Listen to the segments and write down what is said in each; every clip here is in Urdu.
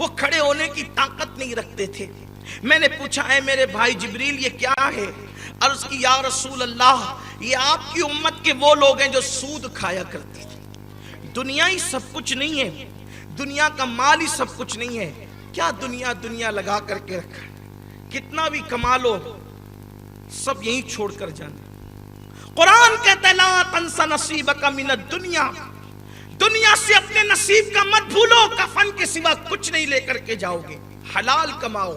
وہ کھڑے ہونے کی طاقت نہیں رکھتے تھے. میں نے پوچھا ہے میرے بھائی جبریل یہ کیا ہے؟ عرض کی یا رسول اللہ یہ آپ کی امت کے وہ لوگ ہیں جو سود کھایا کرتے تھے. دنیا ہی سب کچھ نہیں ہے, دنیا کا مال ہی سب کچھ نہیں ہے. کیا دنیا دنیا لگا کر کے رکھا ہے, کتنا بھی کما لو سب یہی چھوڑ کر جانا. قرآن کہتا ہے لا تنس نصیبک من الدنیا, دنیا سے اپنے نصیب کا مت بھولو, کفن کے سوا کچھ نہیں لے کر کے جاؤ گے. حلال کماؤ,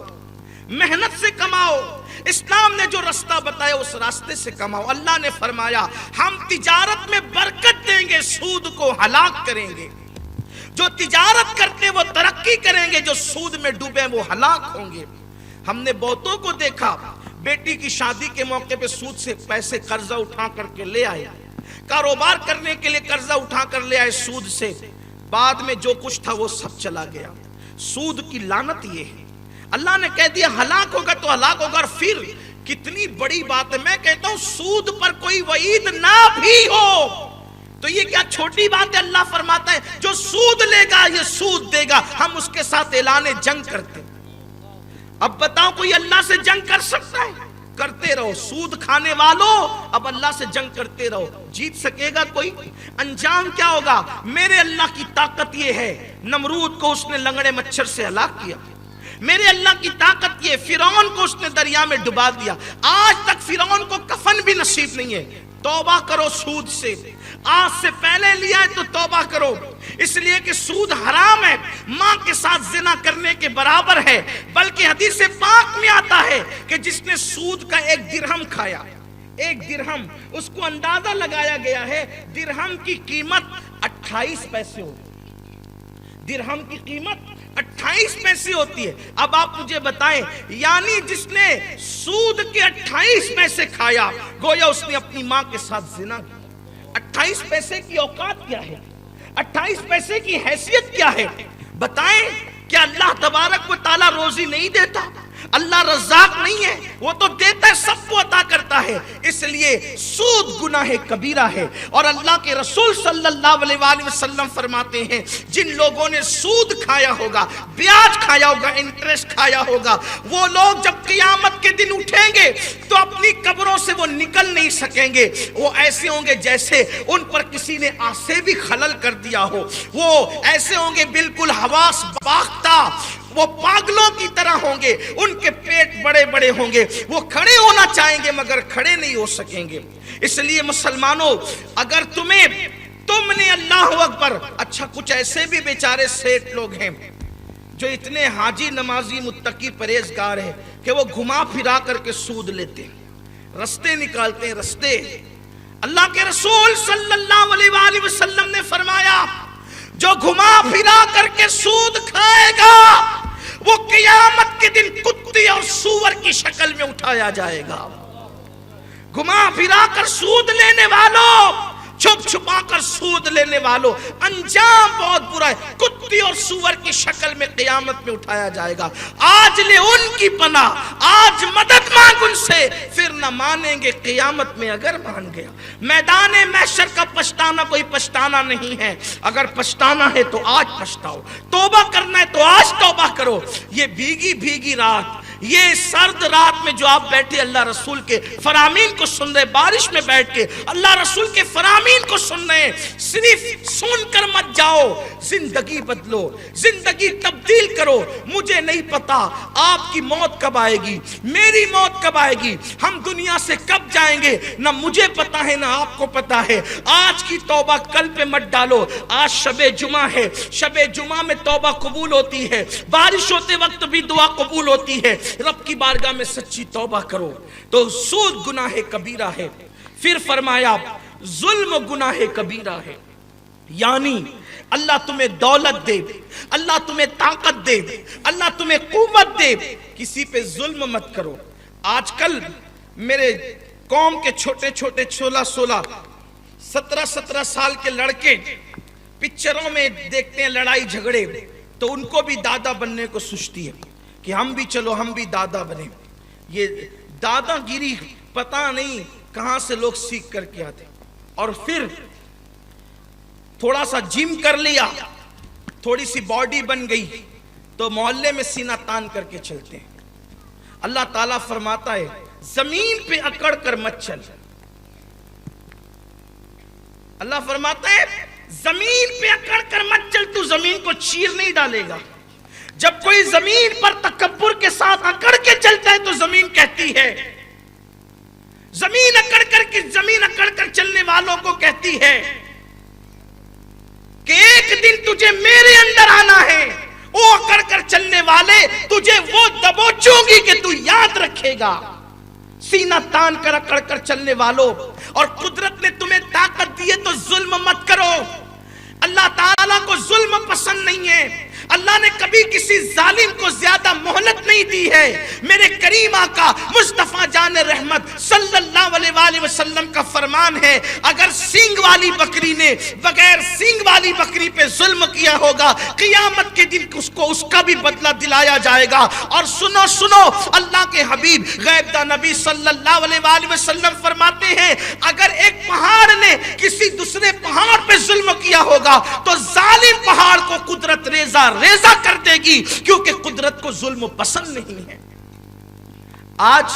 محنت سے کماؤ, اسلام نے جو راستہ بتایا اس راستے سے کماؤ. اللہ نے فرمایا ہم تجارت میں برکت دیں گے, سود کو ہلاک کریں گے. جو تجارت کرتے وہ ترقی کریں گے, جو سود میں ڈوبے وہ ہلاک ہوں گے. ہم نے بہتوں کو دیکھا بیٹی کی شادی کے موقع پہ سود سے پیسے قرضہ اٹھا کر کے لے آئے, کاروبار کرنے کے لیے قرضہ اٹھا کر لے آئے سود سے, بعد میں جو کچھ تھا وہ سب چلا گیا. سود کی لعنت یہ ہے. اللہ نے کہہ دیا ہلاک ہوگا تو ہلاک ہوگا. اور پھر کتنی بڑی بات ہے, میں کہتا ہوں سود پر کوئی وعید نہ بھی ہو تو یہ کیا چھوٹی بات ہے. اللہ فرماتا ہے جو سود لے گا یہ سود دے گا, ہم اس کے ساتھ اعلان جنگ کرتے. اب بتاؤ کوئی اللہ سے جنگ کر سکتا ہے؟ کرتے رہو سود کھانے والوں, اب اللہ سے جنگ کرتے رہو. جیت سکے گا کوئی؟ انجام کیا ہوگا؟ میرے اللہ کی طاقت یہ ہے, نمرود کو اس نے لنگڑے مچھر سے ہلاک کیا. میرے اللہ کی طاقت یہ, فرعون کو اس نے دریا میں ڈبا دیا. آج تک فرعون کو کفن بھی نصیب نہیں ہے. توبہ کرو سود سے, آج سے پہلے لیا ہے تو توبہ کرو, اس لیے کہ سود حرام ہے, ماں کے ساتھ زنا کرنے کے برابر ہے. بلکہ حدیث پاک میں آتا ہے کہ جس نے سود کا 1 درہم کھایا, 1 درہم, اس کو اندازہ لگایا گیا ہے درہم کی قیمت 28 پیسے ہوتی ہے. درہم کی قیمت 28 پیسے ہوتی ہے. اب آپ مجھے بتائیں, یعنی جس نے سود کے 28 پیسے کھایا گویا اس نے اپنی ماں کے ساتھ زنا کیا. 28 پیسے کی اوقات کیا ہے, 28 پیسے کی حیثیت کیا ہے؟ بتائیں کیا اللہ تبارک و تعالی روزی نہیں دیتا؟ اللہ رزاق نہیں ہے؟ وہ تو دیتا ہے, سب کو عطا کرتا ہے. اس لیے سود گناہ کبیرہ ہے. اور اللہ کے رسول صلی اللہ علیہ وآلہ وسلم فرماتے ہیں جن لوگوں نے سود کھایا ہوگا, بیاج کھایا ہوگا, انٹرسٹ کھایا ہوگا, وہ لوگ جب قیامت کے دن اٹھیں گے تو اپنی قبروں سے وہ نکل نہیں سکیں گے. وہ ایسے ہوں گے جیسے ان پر کسی نے آسے بھی خلل کر دیا ہو. وہ ایسے ہوں گے بالکل حواس باختہ, وہ پاگلوں کی طرح ہوں گے, ان کے پیٹ بڑے بڑے ہوں گے, وہ کھڑے ہونا چاہیں گے مگر کھڑے نہیں ہو سکیں گے. اس لیے مسلمانوں اگر تم نے اللہ اکبر, اچھا کچھ ایسے بھی بیچارے سیٹ لوگ ہیں جو اتنے حاجی نمازی متقی پرہیزگار ہیں کہ وہ گھما پھرا کر کے سود لیتے ہیں, رستے نکالتے ہیں رستے. اللہ کے رسول صلی اللہ علیہ وآلہ وسلم نے فرمایا جو گھما پھرا کر کے سود کھائے گا وہ قیامت کے دن کتے اور سور کی شکل میں اٹھایا جائے گا. گھما پھرا کر سود لینے والوں, چھپ چھپا کر سود لینے والوں, انجام بہت برا ہے. کتی اور سور کی شکل میں قیامت میں اٹھایا جائے گا. آج لے ان کی پناہ, آج مدد مانگ ان سے, پھر نہ مانیں گے قیامت میں اگر مان گیا. میدان محشر کا پچھتانا کوئی پچھتانا نہیں ہے. اگر پچھتانا ہے تو آج پچھتاؤ, توبہ کرنا ہے تو آج توبہ کرو. یہ بھیگی بھیگی رات, یہ سرد رات میں جو آپ بیٹھے اللہ رسول کے فرامین کو سن رہے, بارش میں بیٹھ کے اللہ رسول کے فرامین کو سن رہے, صرف سن کر مت جاؤ, زندگی بدلو, زندگی تبدیل کرو. مجھے نہیں پتا آپ کی موت کب آئے گی, میری موت کب آئے گی, ہم دنیا سے کب جائیں گے, نہ مجھے پتا ہے نہ آپ کو پتا ہے. آج کی توبہ کل پہ مت ڈالو. آج شب جمعہ ہے, شب جمعہ میں توبہ قبول ہوتی ہے, بارش ہوتے وقت بھی دعا قبول ہوتی ہے. رب کی بارگاہ میں سچی توبہ کرو. تو سود گناہ کبیرہ ہے. پھر فرمایا ظلم گناہ کبیرہ ہے. یعنی اللہ تمہیں دولت دے, اللہ تمہیں طاقت دے, اللہ تمہیں قوت دے, کسی پہ ظلم مت کرو. آج کل میرے قوم کے چھوٹے چھوٹے 16 17 سال کے لڑکے پکچروں میں دیکھتے ہیں لڑائی جھگڑے, تو ان کو بھی دادا بننے کو سوچتی ہے کہ ہم بھی چلو ہم بھی دادا بنے. یہ دادا گیری پتہ نہیں کہاں سے لوگ سیکھ کر کے آتے. اور پھر تھوڑا سا جم کر لیا, تھوڑی سی باڈی بن گئی, تو محلے میں سینہ تان کر کے چلتے ہیں. اللہ تعالیٰ فرماتا ہے زمین پہ اکڑ کر مت چل. اللہ فرماتا ہے زمین پہ اکڑ کر مت چل, تو زمین کو چیر نہیں ڈالے گا. جب کوئی زمین پر تکبر کے ساتھ اکڑ کے چلتا ہے تو زمین کہتی ہے, زمین اکڑ کر چلنے والوں کو کہتی ہے کہ ایک دن تجھے میرے اندر آنا ہے. وہ اکڑ کر چلنے والے تجھے وہ دبوچوں گی کہ تو یاد رکھے گا. سینہ تان کر اکڑ کر چلنے والوں, اور قدرت نے تمہیں طاقت دی ہے تو ظلم مت کرو. اللہ تعالیٰ کو ظلم پسند نہیں ہے. اللہ نے کبھی کسی ظالم کو زیادہ مہلت نہیں دی ہے. میرے کریم آقا مصطفیٰ جان رحمت صلی اللہ علیہ وآلہ وسلم کا فرمان ہے, اگر سینگ والی بکری نے بغیر سینگ والی بکری پہ ظلم کیا ہوگا, قیامت کے دن اس کا بھی بدلہ دلایا جائے گا. اور سنو اللہ کے حبیب غیب داں نبی صلی اللہ علیہ وآلہ وسلم فرماتے ہیں اگر ایک پہاڑ نے کسی دوسرے پہاڑ پہ ظلم کیا ہوگا تو ظالم پہاڑ کو قدرت ریزہ کر دے گی, کیونکہ قدرت کو ظلم پسند نہیں ہے. آج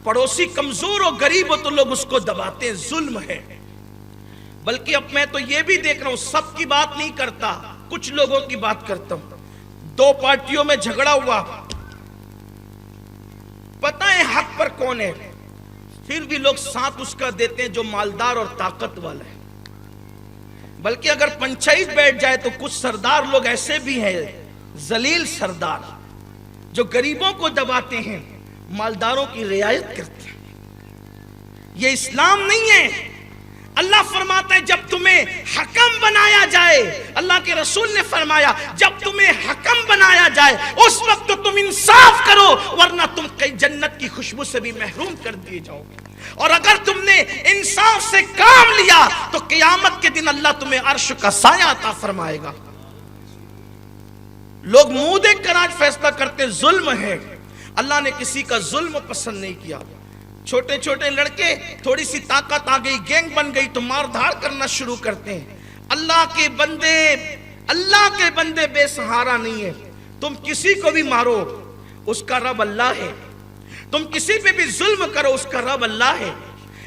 پڑوسی کمزور اور غریب ہو تو لوگ اس کو دباتے ہیں, ظلم ہے. بلکہ اب میں تو یہ بھی دیکھ رہا ہوں, سب کی بات نہیں کرتا, کچھ لوگوں کی بات کرتا ہوں. دو پارٹیوں میں جھگڑا ہوا, پتہ ہے حق پر کون ہے, پھر بھی لوگ ساتھ اس کا دیتے ہیں جو مالدار اور طاقت والا ہے. بلکہ اگر پنچایت بیٹھ جائے تو کچھ سردار لوگ ایسے بھی ہیں, ذلیل سردار, جو غریبوں کو دباتے ہیں, مالداروں کی رعایت کرتے ہیں. یہ اسلام نہیں ہے. اللہ فرماتا ہے جب تمہیں حکم بنایا جائے, اللہ کے رسول نے فرمایا جب تمہیں حکم بنایا جائے اس وقت تو تم انصاف کرو, ورنہ تم کئی جنت کی خوشبو سے بھی محروم کر دیے جاؤ گے. اور اگر تم نے انصاف سے کام لیا تو قیامت کے دن اللہ تمہیں عرش کا سایہ عطا فرمائے گا. لوگ منہ دیکھ کر آج فیصلہ کرتے ظلم ہے. اللہ نے کسی کا ظلم پسند نہیں کیا. چھوٹے چھوٹے لڑکے, تھوڑی سی طاقت آ گئی, گینگ بن گئی تو مار دھاڑ کرنا شروع کرتے ہیں. اللہ کے بندے بے سہارا نہیں ہے. تم کسی کو بھی مارو اس کا رب اللہ ہے, تم کسی پہ بھی ظلم کرو اس کا رب اللہ ہے.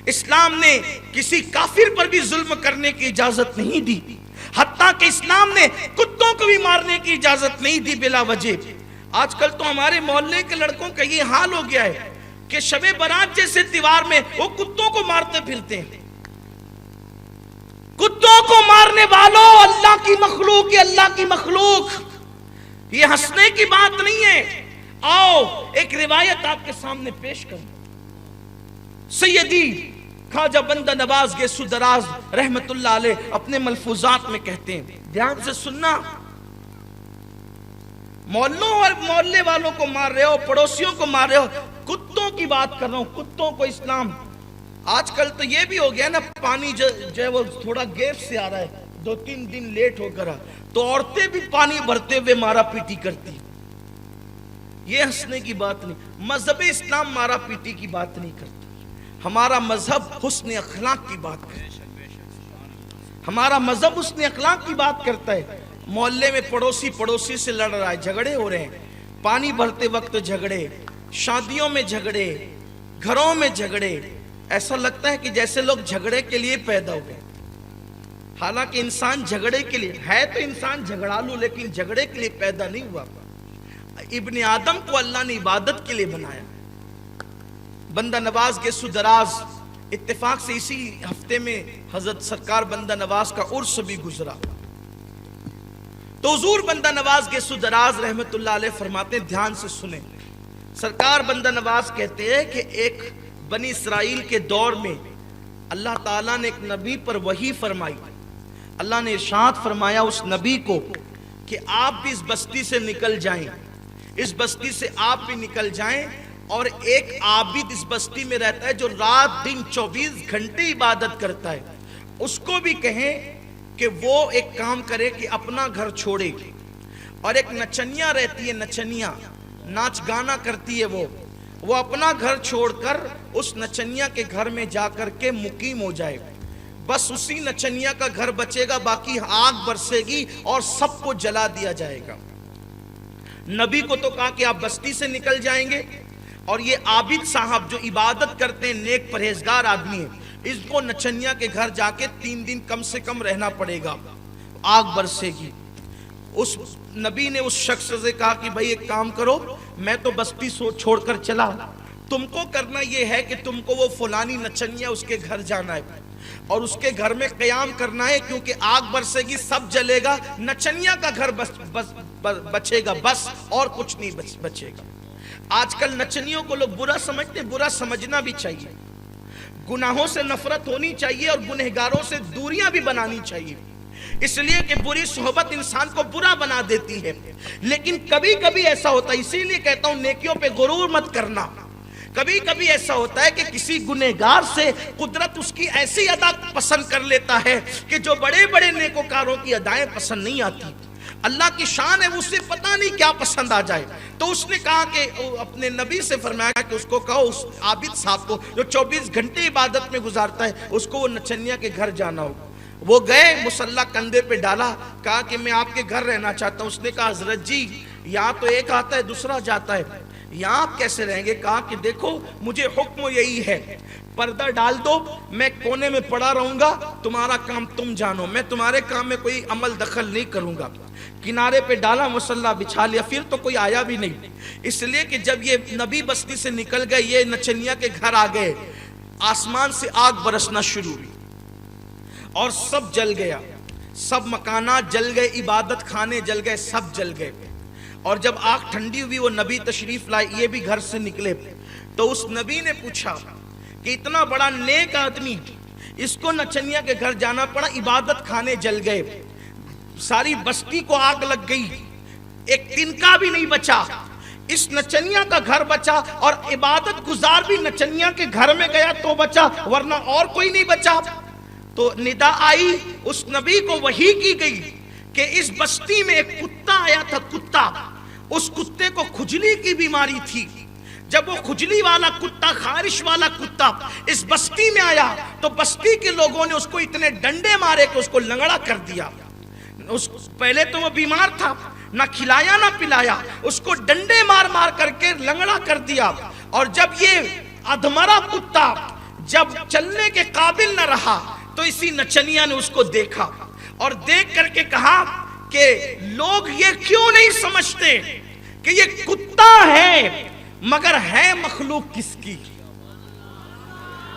اسلام نے کسی کافر پر بھی ظلم کرنے کی اجازت نہیں دی, حتیٰ کہ اسلام نے کتوں کو بھی مارنے کی اجازت نہیں دی بلا وجہ. آج کل تو ہمارے محلے کے لڑکوں کا یہ حال ہو گیا ہے کہ شب برات جیسے تیوہار میں وہ کتوں کو مارتے پھرتے ہیں. کتوں کو مارنے والوں, اللہ کی مخلوق, یہ اللہ کی مخلوق, یہ ہنسنے کی بات نہیں ہے. آؤ ایک روایت آپ کے سامنے پیش کروں. سیدی خواجہ بندہ نواز گیسو دراز رحمت اللہ علیہ اپنے ملفوظات میں کہتے ہیں, دھیان سے سننا, محلوں اور محلے والوں کو مار رہے ہو, پڑوسیوں کو مار رہے ہو, کتوں کی بات کر رہا ہوں. کتوں کو اسلام, آج کل تو یہ بھی ہو گیا نا, پانی جو ہے وہ تھوڑا گیپ سے آ رہا ہے, 2-3 دن لیٹ ہو کر تو عورتیں بھی پانی بھرتے ہوئے مارا پیٹی کرتی. یہ ہنسنے کی بات نہیں. مذہب اسلام مارا پیٹی کی بات نہیں کرتا. ہمارا مذہب حسن اخلاق کی بات کرتا ہے. ہمارا مذہب حسن اخلاق کی بات کرتا ہے. محلے میں پڑوسی سے لڑ رہا ہے, جھگڑے ہو رہے ہیں, پانی بھرتے وقت جھگڑے, شادیوں میں جھگڑے, گھروں میں جھگڑے. ایسا لگتا ہے کہ جیسے لوگ جھگڑے کے لیے پیدا ہو گئے, حالانکہ انسان جھگڑے کے لیے ہے. تو انسان جھگڑالو, لیکن جھگڑے کے لیے پیدا نہیں ہوا. ابن آدم کو اللہ نے عبادت کے لیے بنایا. بندہ نواز گیسو دراز, اتفاق سے اسی ہفتے میں حضرت سرکار بندہ نواز کا عرس بھی گزرا. تو حضور بندہ نواز گیسو دراز رحمت اللہ علیہ فرماتے ہیں, دھیان سے سنیں. سرکار بندہ نواز کہتے ہیں کہ ایک بنی اسرائیل کے دور میں اللہ تعالیٰ نے ایک نبی پر وحی فرمائی. اللہ نے ارشاد فرمایا اس نبی کو کہ آپ بھی اس بستی سے نکل جائیں, اس بستی سے آپ بھی نکل جائیں, اور ایک عابد اس بستی میں رہتا ہے جو رات دن 24 گھنٹے عبادت کرتا ہے, اس کو بھی کہیں کہ وہ ایک کام کرے کہ اپنا گھر چھوڑے. اور ایک نچنیا رہتی ہے, نچنیا ناچ گانا کرتی ہے, وہ اپنا گھر چھوڑ کر اس نچنیا کے گھر میں جا کر کے مقیم ہو جائے. بس اسی نچنیا کا گھر بچے گا, باقی آگ برسے گی اور سب کو جلا دیا جائے گا. نبی کو تو کہا کہ آپ بستی سے نکل جائیں گے، اور یہ عابد صاحب جو عبادت کرتے ہیں، نیک پرہیزگار آدمی ہیں، اس کو نچنیا کے گھر جا کے 3 دن کم سے کم رہنا پڑے گا، آگ برسے گی۔ اس نبی نے اس شخص سے کہا کہ بھائی ایک کام کرو، میں تو بستی چھوڑ کر چلا، تم کو کرنا یہ ہے کہ تم کو وہ فلانی نچنیا اس کے گھر جانا ہے اور اس کے گھر میں قیام کرنا ہے، کیونکہ آگ برسے گی، سب جلے گا، نچنیا کا گھر بچے گا بس، اور کچھ نہیں بچے گا۔ آج کل نچنیوں کو لوگ برا سمجھتے ہیں، برا سمجھنا بھی چاہیے، گناہوں سے نفرت ہونی چاہیے اور گنہگاروں سے دوریاں بھی بنانی چاہیے، اس لیے کہ بری صحبت انسان کو برا بنا دیتی ہے۔ لیکن کبھی کبھی ایسا ہوتا ہے، اسی لیے کہتا ہوں نیکیوں پہ غرور مت کرنا۔ کبھی کبھی ایسا ہوتا ہے کہ کسی گنہگار سے قدرت اس کی ایسی ادا پسند کر لیتا ہے کہ جو بڑے بڑے نیکوکاروں کی ادائیں پسند نہیں آتی، اللہ کی شان ہے، اسے پتہ نہیں کیا پسند آ جائے۔ تو اس نے کہا کہ اپنے نبی سے فرمایا کہ اس کو کہو، اس عابد صاحب کو جو 24 گھنٹے عبادت میں گزارتا ہے، اس کو وہ نچنیا کے گھر جانا ہو۔ وہ گئے، مصلی کندھے پہ ڈالا، کہا کہ میں آپ کے گھر رہنا چاہتا ہوں۔ اس نے کہا حضرت جی یہاں تو ایک آتا ہے دوسرا جاتا ہے، یہاں آپ کیسے رہیں گے؟ کہا کہ دیکھو مجھے حکم یہی ہے، پردہ ڈال دو، میں کونے میں پڑا رہوں گا، تمہارا کام تم جانو، میں تمہارے کام میں کوئی عمل دخل نہیں کروں گا۔ کنارے پہ ڈالا، مصلی بچھا لیا، پھر تو کوئی آیا بھی نہیں، اس لیے کہ جب یہ نبی بستی سے نکل گئے، یہ نچنیا کے گھر آ گئے، آسمان سے آگ برسنا شروع ہوئی اور سب جل گیا، سب مکانات جل گئے، عبادت خانے جل گئے، سب جل گئے۔ اور جب آگ ٹھنڈی ہوئی، وہ نبی تشریف لائے، یہ بھی گھر سے نکلے، تو اس نبی نے پوچھا کہ اتنا بڑا نیک آدمی، اس کو نچنیا کے گھر جانا پڑا، عبادت خانے جل گئے، ساری بستی کو آگ لگ گئی، ایک تنکا بھی نہیں بچا، اس نچنیا کا گھر بچا، اور عبادت گزار بھی نچنیا کے گھر میں گیا تو بچا، ورنہ اور کوئی نہیں بچا۔ تو ندا آئی، اس نبی کو وحی کی گئی کہ اس بستی میں ایک کتا آیا تھا، کتا، اس کتے کو کھجلی کی بیماری تھی۔ جب وہ کھجلی والا کتا، خارش والا کتا اس بستی میں آیا تو بستی کے لوگوں نے اس کو اتنے ڈنڈے مارے کہ اس کو لنگڑا کر دیا۔ پہلے تو وہ بیمار تھا، نہ کھلایا نہ پلایا، اس کو ڈنڈے مار مار کر کے لنگڑا کر دیا۔ اور جب یہ ادھمرا کتا جب چلنے کے قابل نہ رہا تو اسی نچنیا نے اس کو دیکھا اور دیکھ کر کے کہا کہ لوگ یہ کیوں نہیں سمجھتے کہ یہ کتا ہے مگر ہے مخلوق کس کی؟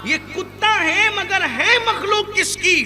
یہ کتا ہے مگر ہے مخلوق کس کی؟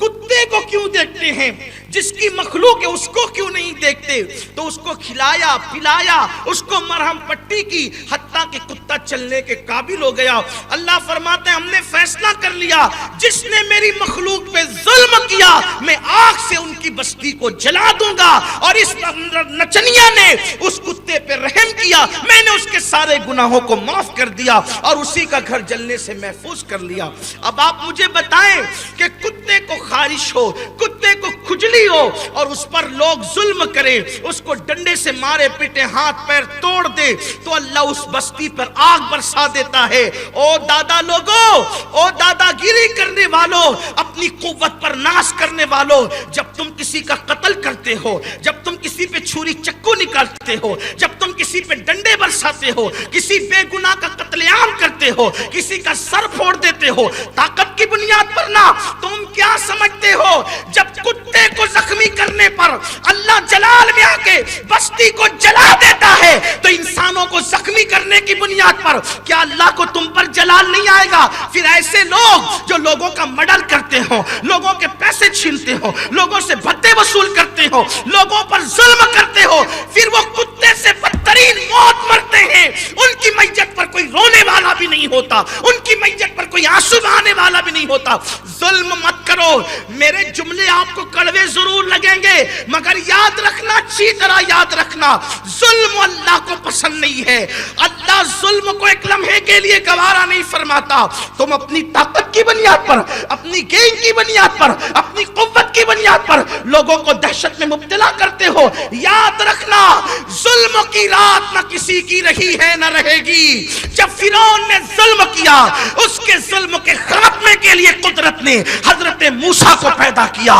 کتے کو کیوں دیکھتے ہیں؟ جس کی مخلوق ہے اس کو کیوں نہیں دیکھتے؟ تو اس کو کھلایا پلایا، اس کو مرہم پٹی کی، حتیٰ کہ کتا چلنے کے قابل ہو گیا۔ اللہ فرماتے ہیں ہم نے فیصلہ کر لیا، جس نے میری مخلوق پہ ظلم کیا میں آگ سے ان کی بستی کو جلا دوں گا، اور اس نچنیا نے اس کتے پہ رحم کیا، میں نے اس کے سارے گناہوں کو معاف کر دیا اور اسی کا گھر جلنے سے محفوظ کر لیا۔ اب آپ مجھے بتائیں کہ کتے کو خارش ہو، کتے کو کھجلی ہو اور اس پر لوگ ظلم کریں، اس کو ڈنڈے سے مارے پیٹے، ہاتھ پیر توڑ دے، تو اللہ اس بستی پر آگ برسا دیتا ہے۔ او دادا لوگوں، او دادا گیری کرنے والوں، اپنی قوت پر ناز کرنے والوں، جب تم کسی کا قتل کرتے ہو، جب تم کسی پہ چھری چکو نکالتے ہو، جب تم کسی پہ ڈنڈے برساتے ہو، کسی بے گناہ کا قتل عام کرتے ہو، کسی کا سر پھوڑ دیتے ہو طاقت کی بنیاد پر نہ، تم کیا سمجھتے ہو جب کتے کو زخمی کرنے پر اللہ جلال میں آ کے بستی کو جلا دیتا ہے تو انسانوں کو زخمی کرنے کی بنیاد پر کیا اللہ کو تم پر جلال نہیں آئے گا؟ پھر ایسے لوگ جو لوگوں کا مرڈر کرتے ہو، لوگوں کے پیسے چھینتے ہو، لوگوں سے بھتے وصول کرتے ہو، لوگوں پر ظلم کرتے ہو، پھر وہ کتے سے بدترین موت مرتے ہیں، ان کی میت پر کوئی رونے والا بھی نہیں ہوتا، ان کی میت پر کوئی آنسو بہانے والا بھی نہیں ہوتا۔ ظلم مت کرو، میرے جملے آپ کو کڑوے ضرور لگیں گے مگر یاد رکھنا، اچھی طرح یاد رکھنا، ظلم اللہ کو پسند نہیں ہے۔ اللہ ظلم کو ایک لمحے کے لیے گوارا نہیں فرماتا۔ تم اپنی طاقت کی بنیاد پر، اپنی گینگ کی بنیاد پر، اپنی قوت کی بنیاد پر لوگوں کو دہشت میں مبتلا کرتے ہو، یاد رکھنا ظلم کی رات نہ کسی کی رہی ہے نہ رہے گی۔ جب فرعون نے ظلم کیا، اس کے ظلم کے خاتمے کے لیے قدرت نے حضرت موسیٰ کو پیدا کیا۔